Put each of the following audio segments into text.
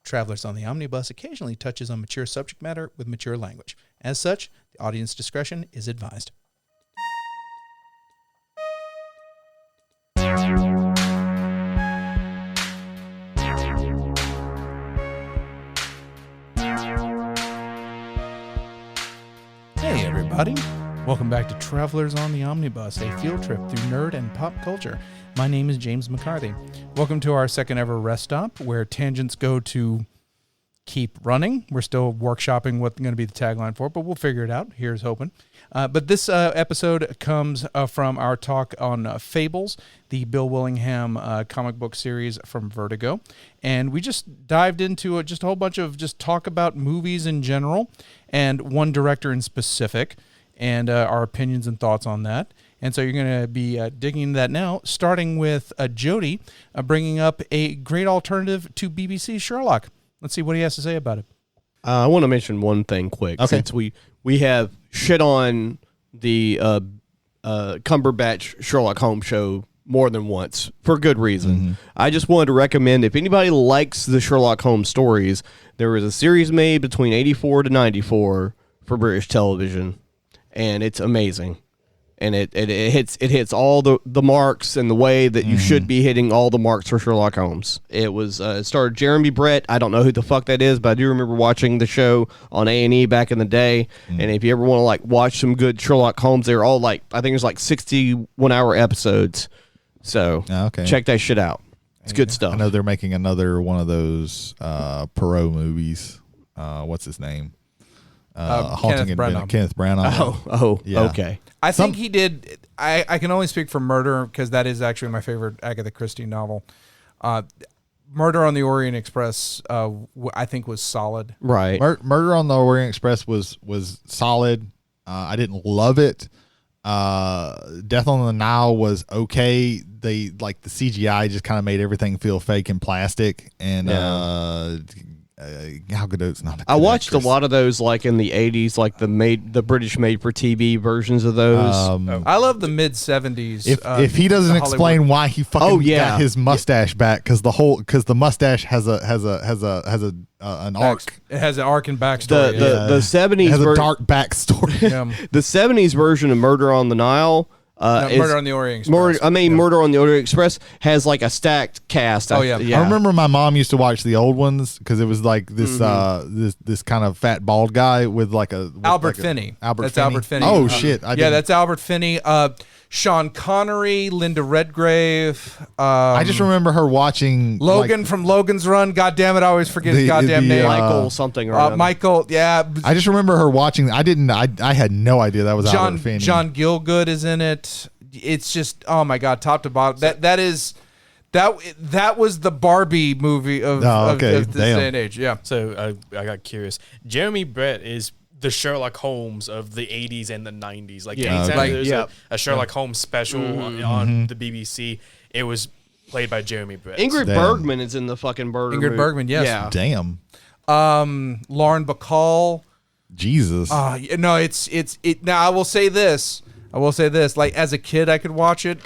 Travelers on the Omnibus occasionally touches on mature subject matter with mature language. As such, the audience discretion is advised. Hey everybody, welcome back to Travelers on the Omnibus, a field trip through nerd and pop culture. My name is James McCarthy. Welcome to our second ever rest stop, where tangents go to keep running. We're still workshopping what's going to be the tagline for it, but we'll figure it out. Here's hoping. But this episode comes from our talk on Fables, the Bill Willingham comic book series from Vertigo. And we just dived into just a whole bunch of just talk about movies in general and one director in specific and our opinions and thoughts on that. And so you're going to be digging into that now, starting with Jody bringing up a great alternative to BBC Sherlock. Let's see what he has to say about it. I want to mention one thing quick. Okay. Since we have shit on the Cumberbatch Sherlock Holmes show more than once for good reason. Mm-hmm. I just wanted to recommend, if anybody likes the Sherlock Holmes stories, there was a series made between 84 to 94 for British television, and it's amazing. And it hits all the marks and the way that you should be hitting all the marks for Sherlock Holmes. It was starred Jeremy Brett. I don't know who the fuck that is, but I do remember watching the show on A&E back in the day. And if you ever want to like watch some good Sherlock Holmes, they're all like, I think there's like 61-hour episodes. So check that shit out. It's good stuff. I know they're making another one of those Perot movies. What's his name? Kenneth Branagh. Kenneth Branagh. Yeah. Okay. I think he did. I can only speak for Murder because that is actually my favorite Agatha Christie novel. Murder on the Orient Express, I think, was solid. Right. Murder on the Orient Express was solid. I didn't love it. Death on the Nile was okay. They like the CGI just kind of made everything feel fake and plastic. And Gal Gadot's not. I watched a lot of those, like in the '80s, like the British made-for-TV versions of those. I love the mid-'70s. If he doesn't explain why he fucking got his mustache back, because the mustache has an arc. It has an arc and backstory. The '70s has a dark backstory. The '70s version of Murder on the Nile. Murder on the Orient Express. Murder on the Orient Express has like a stacked cast. Oh, yeah. I remember my mom used to watch the old ones because it was like this this kind of fat bald guy with like a Albert Finney. That's Finney. Albert Finney. Oh shit! That's Albert Finney. Sean Connery, Linda Redgrave. I just remember her watching Logan from Logan's Run. God damn it! I always forget his goddamn name. Michael something. Michael. Yeah. I just remember her watching. I had no idea that was Albert Finney. John Gielgud is in it. It's just, oh my god, top to bottom. That was the Barbie movie of this day and age. Yeah. So I got curious. Jeremy Brett is the Sherlock Holmes of the 80s and the 90s. Like anytime there's a Sherlock Holmes special on the BBC, it was played by Jeremy Brett. Ingrid Bergman is in the fucking Ingrid movie. Bergman, yes. Yeah. Damn. Lauren Bacall. Jesus. No, it's now I will say this. Like as a kid, I could watch it.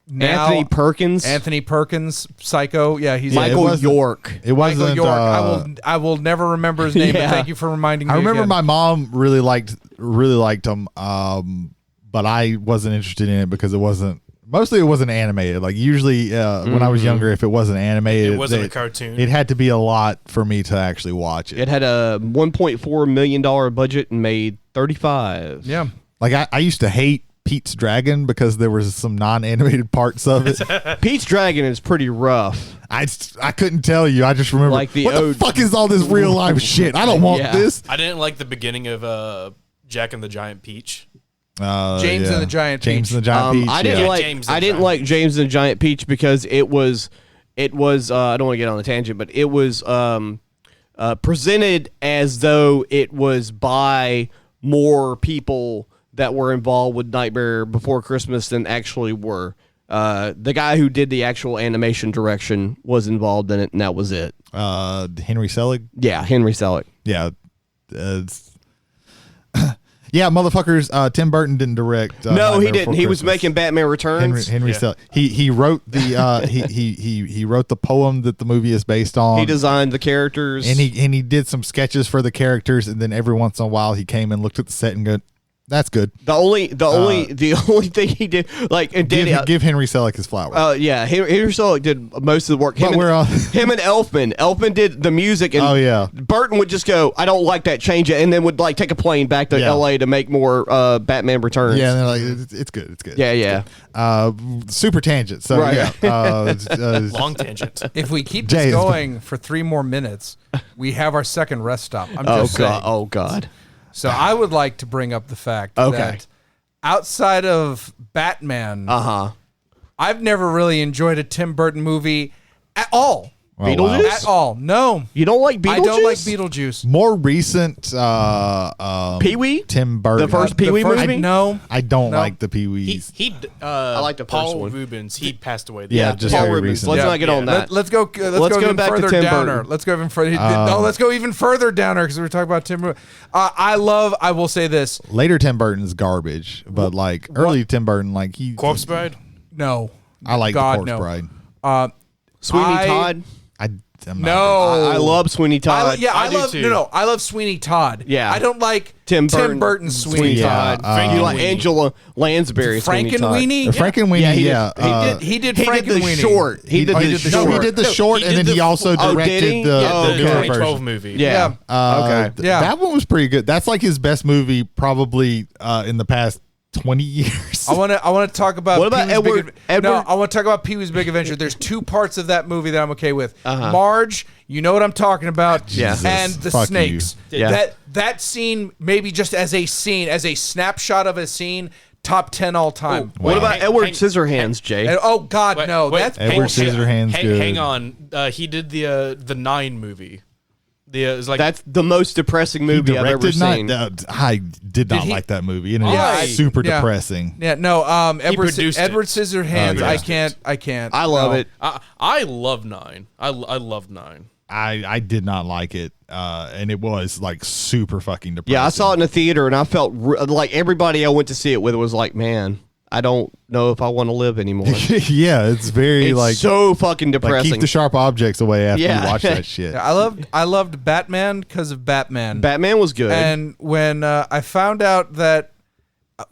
Now, Anthony Perkins, Psycho. Yeah, he's Michael York. It wasn't. Michael York. I will never remember his name. But thank you for reminding me. I remember again. my mom really liked him, but I wasn't interested in it because it wasn't. Mostly, it wasn't animated. Like usually, when I was younger, if it wasn't animated, it wasn't a cartoon. It had to be a lot for me to actually watch it. It had a $1.4 million budget and made 35. Yeah. Like I used to hate Pete's Dragon because there was some non-animated parts of it. Pete's Dragon is pretty rough. I couldn't tell you. I just remember like what the fuck is all this real life shit? I don't want this. I didn't like the beginning of Jack and the Giant Peach. James and the Giant Peach. James and the Giant Peach. I didn't like James and the Giant Peach because it was I don't want to get on a tangent, but it was presented as though it was by more people that were involved with Nightmare Before Christmas than actually were. The guy who did the actual animation direction was involved in it, and that was it. Henry Selick? Yeah, Henry Selick. Yeah. Yeah, motherfuckers. Tim Burton didn't direct. No, he Nightmare didn't. Before He was Christmas. making Batman Returns. Henry Selick. He wrote the he wrote the poem that the movie is based on. He designed the characters, and he did some sketches for the characters, and then every once in a while he came and looked at the set and go, "That's good." the only thing he did, like, and Give Henry Selick his flowers. yeah, Henry Selick did most of the work. Him But we're on- him and Elfman did the music, and Oh, yeah. Burton would just go, "I don't like that, change it," and then would like take a plane back to Yeah. L.A. to make more Batman Returns. Yeah, and they're like, it's good, it's good. yeah. Super tangent. So Right. yeah, Long tangent. If we keep Jay this is- going for 3 more minutes, we have our second rest stop. I'm Oh just god. saying. Oh god. So I would like to bring up the fact Okay. that outside of Batman, I've never really enjoyed a Tim Burton movie at all. Beetlejuice? At all. No. You don't like Beetlejuice? I don't like Beetlejuice. more recent Pee-wee? Tim Burton. The first Pee-wee The first- movie? No. I don't No. like the Pee Wees. I like the first Paul one. Rubens. He passed away. Yeah, after just Paul very Rubens. recent. Let's Yeah. not get on that. Let's go. Let's go go even back to further Tim downer. Burton. Let's go even further. No, let's go even further downer because we were talking about Tim Burton. I will say this. Later Tim Burton's garbage, but like early Tim Burton, like he Corpse Bride. No. I like God, the Corpse no. Bride. Sweeney Todd. I'm not No. I love Sweeney Todd. I do love too. No, I love Sweeney Todd. Yeah. I don't like Tim Burton Burton, Sweeney Yeah, Todd. You like Angela Lansbury. Sweeney Todd. Frankenweenie. Frankenweenie, Yeah, he did. yeah. He did He did the Frankenweenie. short. He did the No, short. he did the No, short, he and did then he the- also Oh, did directed he? the Yeah, the okay. newer 2012 version. movie. Yeah. Okay. Yeah. That one was pretty good. That's like his best movie probably in the past 20 years. I want to talk about. What about Pee-wee's Big Edward- No, Edward- I want to talk about Pee-wee's Big Adventure. There's 2 parts of that movie that I'm okay with. Marge, you know what I'm talking about, Jesus, and the fuck snakes. you. Yeah. That scene, maybe just as a scene, as a snapshot of a scene, top 10 all time. What about Hang- Edward hang- Scissorhands, Jay? And, oh God, Wait, no! wait, That's Edward bullshit. Scissorhands good. Hang on. He did the 9 movie. It's like That's the most depressing He movie I've ever directed seen. I did not he- like that movie. And Yeah, it's super yeah. depressing. Yeah, no. Edward produced it. Scissorhands. Oh, yeah. I can't. I love no. it. I love 9. I love 9. I did not like it, and it was like super fucking depressing. Yeah, I saw it in the theater, and I felt like everybody I went to see it with was like, man, I don't know if I want to live anymore. Yeah, it's very It's like so fucking like depressing. keep the sharp objects away after Yeah. you watch that shit. Yeah, I loved Batman because of Batman. Batman was good. And when I found out that,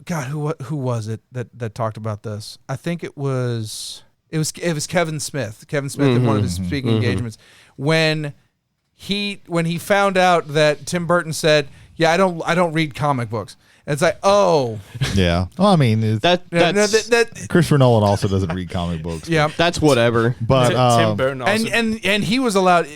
God, who was it that talked about this? I think it was Kevin Smith. Kevin Smith in one of his speaking engagements when he found out that Tim Burton said, "Yeah, I don't read comic books." And it's like, oh, Yeah. Well, I mean, that's Christopher Nolan also doesn't read comic books. yeah. that's whatever. But Tim Burton also. And he was allowed.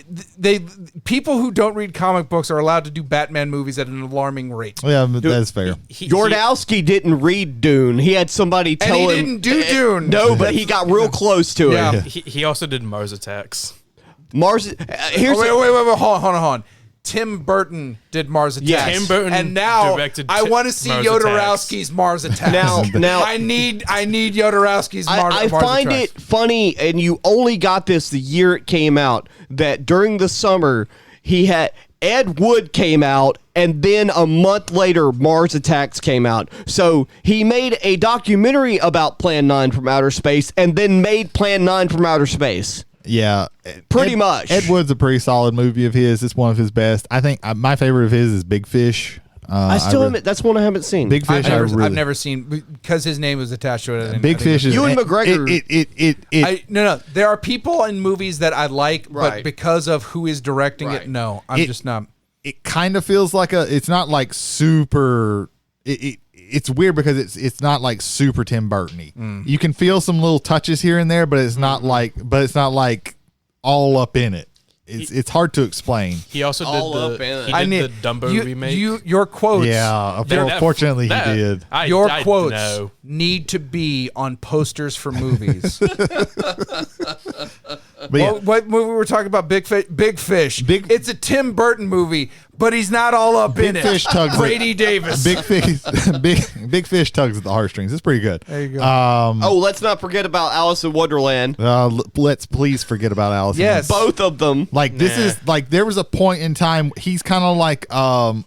People who don't read comic books are allowed to do Batman movies at an alarming rate. yeah, but that's fair. Jordowski didn't read Dune. He had somebody tell he him. didn't do Dune. No, but he got real close to Yeah. it. He also did Mars Attacks. Mars. Here's Oh, wait, hold on. Tim Burton did Mars Attacks. Yes. Tim Burton and now directed I want to see Mars Jodorowsky's Mars Attacks. Now- I need Jodorowsky's Mars I Mars find Attacks. it funny, and you only got this the year it came out, that during the summer he had Ed Wood came out, and then a month later Mars Attacks came out. So he made a documentary about Plan 9 from Outer Space, and then made Plan 9 from Outer Space. Yeah, Pretty much. Ed Wood's a pretty solid movie of his. It's one of his best. I think my favorite of his is Big Fish. I still haven't. That's one I haven't seen. Big Fish. I've never seen because his name was attached to it. Big Fish is Ewan McGregor. No. There are people in movies that I like, but Right. because of who is directing Right. it, no, I'm It- just not. It kind of feels like it's not like super. It's weird because it's not like super Tim Burton-y. You can feel some little touches here and there, but it's not like all up in it. It's hard to explain. He also All did up the in it. he did the Dumbo remake. Your quotes. Yeah, That- fortunately he that- did. Your I quotes know. need to be on posters for movies. But yeah. What movie we're talking about? Big Fish. It's a Tim Burton movie, but he's not all up in it. Fish tugs Brady Davis. Big Fish tugs at the heartstrings. It's pretty good. There you go. Let's not forget about Alice in Wonderland. Let's please forget about Alice. Yes. Both of them. Like this is like there was a point in time he's kind of like M.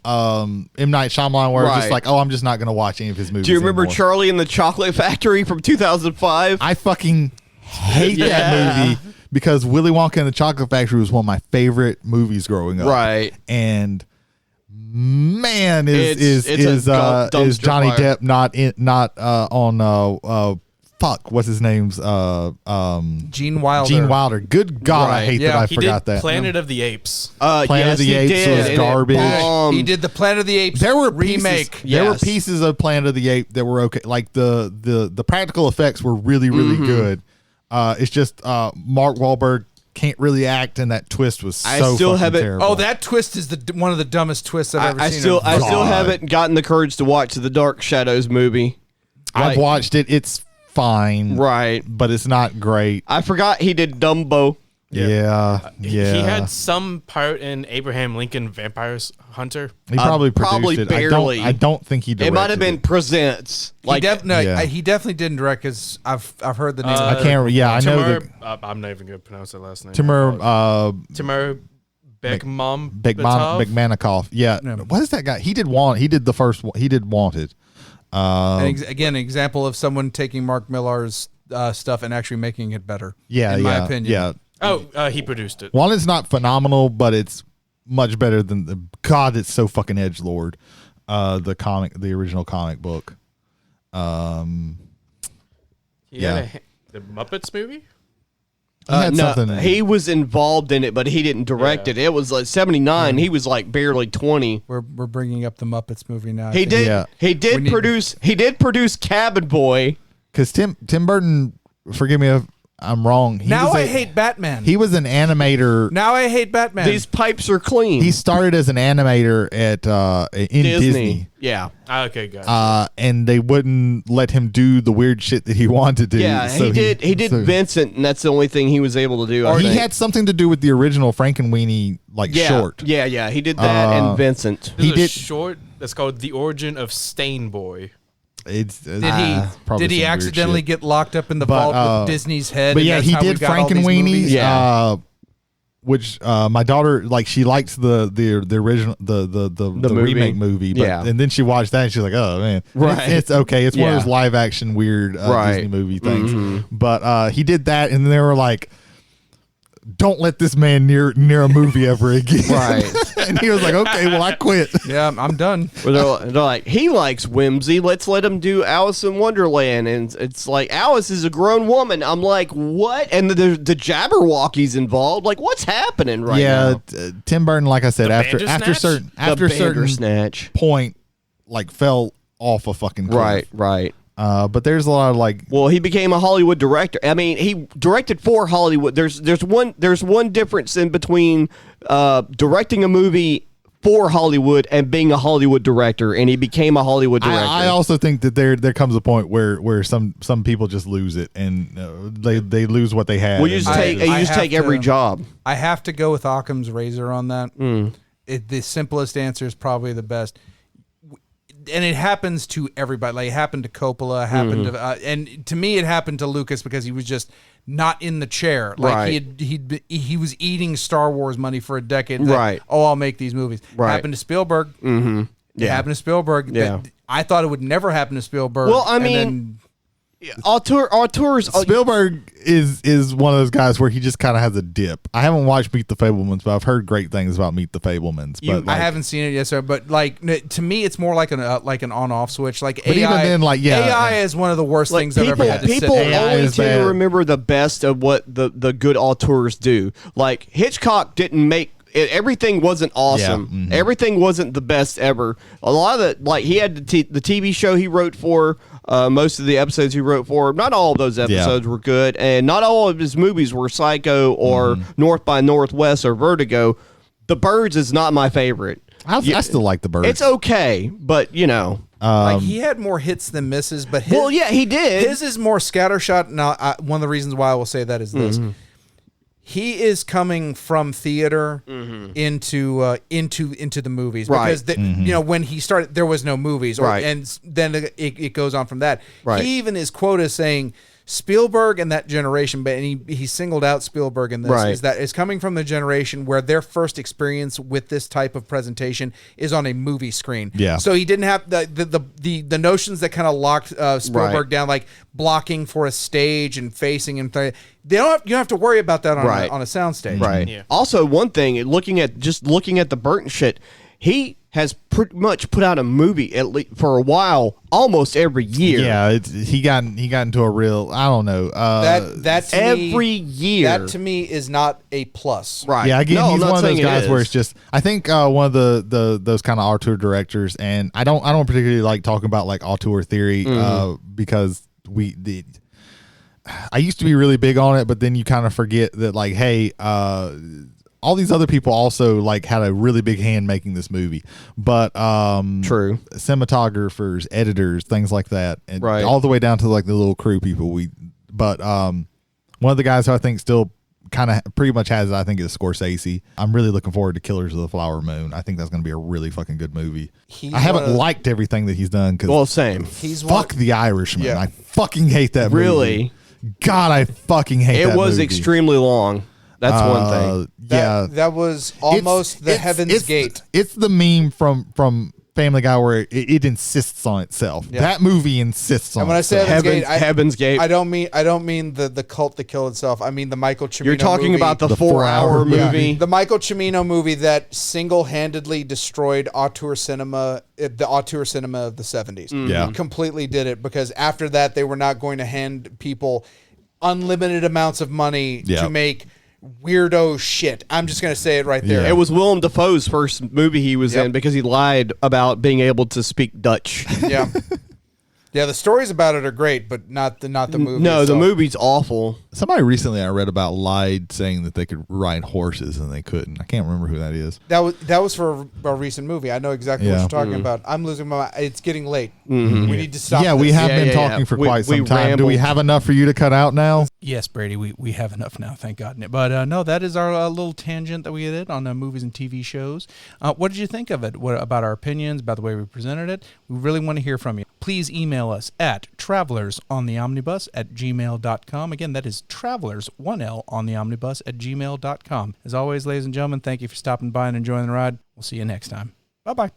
Night Shyamalan where it's just like, I'm just not gonna watch any of his movies. Do you remember anymore. Charlie and the Chocolate Factory from 2005? I fucking hate that movie because Willy Wonka and the Chocolate Factory was one of my favorite movies growing up. Right. And man, is dumpster Johnny fire. Depp not on what's his name's Gene Wilder. Gene Wilder. Good God, I Right. hate Yeah. that I He forgot did that. Planet of the Apes. Planet of the he Apes did, was and it garbage. bombed. He did the Planet of the Apes There were remake. There were pieces of Planet of the Apes that were okay. Like the practical effects were really good. It's just Mark Wahlberg can't really act, and that twist was I so still fucking haven't- terrible. Oh, that twist is one of the dumbest twists I've ever I seen. still God. haven't gotten the courage to watch the Dark Shadows movie. I've watched it. It's fine, Right. but it's not great. I forgot he did Dumbo. Yeah. He had some part in Abraham Lincoln Vampires Hunter. He probably produced probably it. barely. I don't think he directed It might have been it. presents. He, Like he definitely didn't direct because I've heard the name. I can't. Yeah, I know Timur, that I'm not even going to pronounce that last name. Timur Timur Bekmambetov. Bekmanikoff. Yeah. Yeah. What is that guy? He did the first one. He did Wanted. Again, an example of someone taking Mark Millar's stuff and actually making it better. Yeah, in yeah, my opinion. yeah. Oh, he produced it. Wanted's not phenomenal, but it's much better than the God. It's so fucking edgelord. The original comic book. The Muppets movie? He had no, something. he was involved in it, but he didn't direct it. It was like 79. He was like barely 20. We're bringing up the Muppets movie now. I He think. did. Yeah. He did We need- produce. He did produce Cabin Boy. Because Tim Burton, forgive me if I'm wrong. Now I hate Batman. He was an animator. Now I hate Batman. These pipes are clean. He started as an animator at in Disney. Yeah. Okay, guys. And they wouldn't let him do the weird shit that he wanted to do. Yeah, so he did so- Vincent, and that's the only thing he was able to do. I He think. had something to do with the original Frankenweenie short. Yeah, he did that and Vincent. There's he a did- short that's called The Origin of Stain Boy. It's did probably he some weird accidentally shit. get locked up in the But, vault with Disney's head? But and yeah, that's he how we did got all these Frankenweenie. movies? Yeah. Which my daughter she likes the original the movie. remake movie, but Yeah. and then she watched that and she's like, oh man, Right. it's okay. It's one Yeah. of those live action weird Right. Disney movie things. But he did that, and they were like, don't let this man near a movie ever again. Right. And he was like, okay, well I quit. Yeah, I'm done. Where they're like, he likes whimsy. Let's let him do Alice in Wonderland. And it's like, Alice is a grown woman. I'm like, what? And the Jabberwockies involved. Like, what's happening right now? Tim Burton, like I said, The after Bandersnatch? certain Bandersnatch. point, fell off a fucking cliff. Right. But there's a lot of Well, he became a Hollywood director. I mean, he directed for Hollywood. There's one difference in between directing a movie for Hollywood and being a Hollywood director, and he became a Hollywood director. I also think that there comes a point where some people just lose it and they lose what they had. well, you and just they take I have take every to- job. I have to go with Occam's razor on that. The simplest answer is probably the best. And it happens to everybody. Like it happened to Coppola, happened to, and to me, it happened to Lucas because he was just not in the chair. Like Right. he was eating Star Wars money for a decade. Right. I'll make these movies. Right. Happened to Spielberg. It Yeah. happened to Spielberg. Yeah. I thought it would never happen to Spielberg. Well, I and mean, then- Auteurs. Spielberg is one of those guys where he just kind of has a dip. I haven't watched Meet the Fablemans, but I've heard great things about Meet the Fablemans. But I haven't seen it yet, sir. But to me, it's more like an on-off switch. Like But AI, even then, AI is one of the worst things I've ever had to sit people down. AI only is tend to bad. remember the best of what the good auteurs do. Like Hitchcock didn't make everything wasn't awesome. Yeah, mhm. Everything wasn't the best ever. A lot of it, like he had the TV show he wrote for. Most of the episodes he wrote for, not all of those episodes were good, and not all of his movies were Psycho or North by Northwest or Vertigo. The Birds is not my favorite. I still like the Birds. It's okay, but you know. Like he had more hits than misses, but his, Well, yeah, he did. his is more scattershot. Now, one of the reasons why I will say that is this: he is coming from theater into the movies, because when he started, there was no movies, and then it goes on from that. He even is quoted as saying Spielberg and that generation, but he singled out Spielberg in this, is that it's coming from the generation where their first experience with this type of presentation is on a movie screen. Yeah. So he didn't have the notions that kind of locked Spielberg down, like blocking for a stage and facing and you don't have to worry about that on a soundstage. Right. Yeah. Also, one thing, looking at the Burton shit, he has pretty much put out a movie at least for a while, almost every year. Yeah, he got into a real, I don't know. That to every year. That to me is not a plus. Right. Yeah, again, he's one of those guys where it's just, I think one of those kind of auteur directors, and I don't particularly like talking about like auteur theory because I used to be really big on it, but then you kind of forget that, like, hey, all these other people also like had a really big hand making this movie, but true, cinematographers, editors, things like that, and all the way down to like the little crew people. One of the guys who I think still kind of pretty much has it, I think, is Scorsese. I'm really looking forward to Killers of the Flower Moon. I think that's going to be a really fucking good movie. I haven't liked everything that he's done. Same. Fuck The Irishman. Yeah. I fucking hate that movie. Really? God, I fucking hate that movie. It was extremely long. That's one thing. That was almost the Heaven's Gate. It's the meme from Family Guy where it insists on itself. Yeah. That movie insists on. And when I say Heaven's Gate, I don't mean the cult that killed itself. I mean the Michael Cimino. You're talking movie, about the 4-hour movie, the Michael Cimino movie that single-handedly destroyed auteur cinema, the auteur cinema of the 70s. Yeah, completely did it, because after that they were not going to hand people unlimited amounts of money to make weirdo shit. I'm just going to say it right there. Yeah. It was Willem Dafoe's first movie he was in because he lied about being able to speak Dutch. Yeah. Yeah, the stories about it are great, but not the movie. No, the movie's awful. Somebody recently I read about lied saying that they could ride horses and they couldn't. I can't remember who that is. That was for a recent movie. I know exactly what you're talking about. I'm losing my mind. It's getting late. We need to stop. Yeah, we have been talking for quite some time. Rambled. Do we have enough for you to cut out now? Yes, Brady, we have enough now, thank God. But no, that is our little tangent that we did on movies and TV shows. What did you think of it? What about our opinions, about the way we presented it? We really want to hear from you. Please email us at travelersontheomnibus@gmail.com. Again, that is travelers, 1L, on the omnibus @gmail.com. As always, ladies and gentlemen, thank you for stopping by and enjoying the ride. We'll see you next time. Bye-bye.